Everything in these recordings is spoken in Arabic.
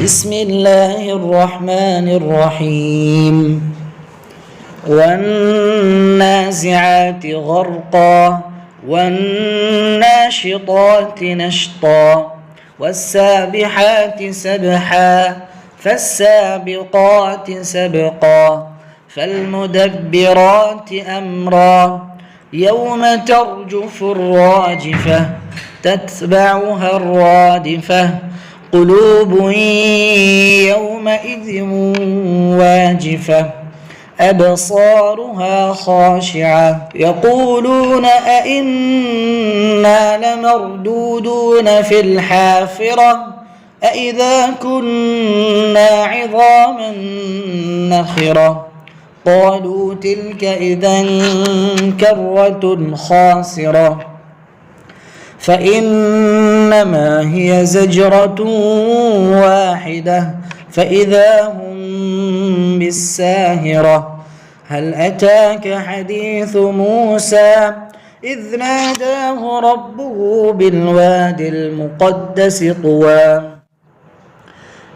بسم الله الرحمن الرحيم والنازعات غرقا والناشطات نشطا والسابحات سبحا فالسابقات سبقا فالمدبرات أمرا يوم ترجف الراجفة تتبعها الرادفة قلوب يومئذ واجفة أبصارها خاشعة يقولون أئنا لمردودون في الحافرة أئذا كنا عظاما نخرة قالوا تلك إذا كرة خاسرة فإنما هي زجرة واحدة فإذا هم بالساهرة هل أتاك حديث موسى إذ ناداه ربه بالوادي المقدس طوى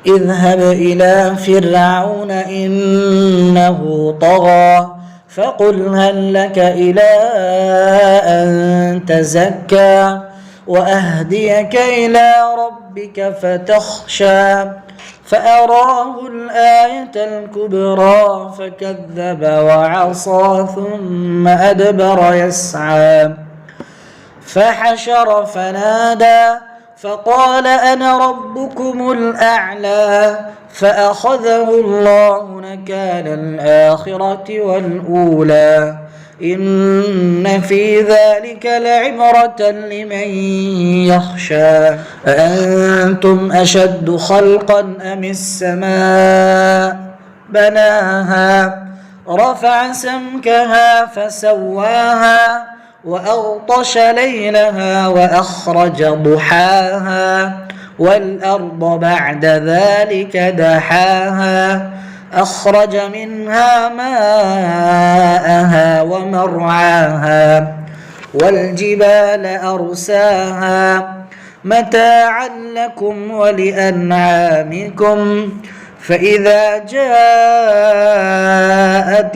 اذهب إلى فرعون إنه طغى فقل هل لك إلى أن تزكى وأهديك إلى ربك فتخشى فأراه الآية الكبرى فكذب وعصى ثم أدبر يسعى فحشر فنادى فقال أنا ربكم الأعلى فأخذه الله نكال الآخرة والأولى إن في ذلك لعبرة لمن يخشى أأنتم أشد خلقا أم السماء بناها رفع سمكها فسواها وأغطش ليلها وأخرج ضحاها والأرض بعد ذلك دحاها أخرج منها ماءها ومرعاها والجبال أرساها متاعا لكم ولأنعامكم فإذا جاءت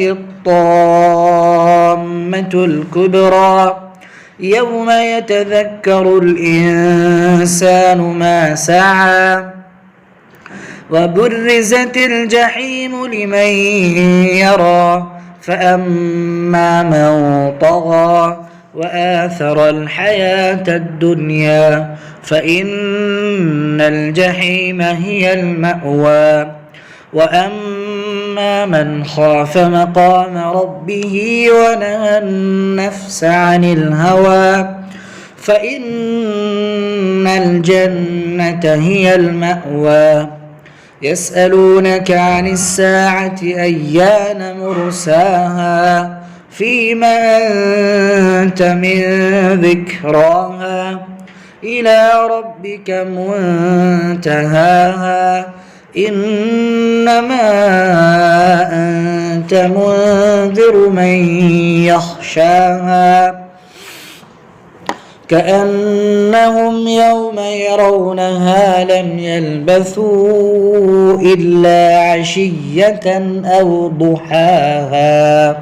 الطامة الكبرى يوم يتذكر الإنسان ما سعى وبرزت الجحيم لمن يرى فأما من طغى وآثر الحياة الدنيا فإن الجحيم هي المأوى وأما من خاف مقام ربه ونهى النفس عن الهوى فإن الجنة هي المأوى يسألونك عن الساعة أيان مرساها فيما أنت من ذكراها إلى ربك منتهاها إنما أنت منذر من يخشاها كأنهم يوم يرونها لم يلبثوا إلا عشية أو ضحاها.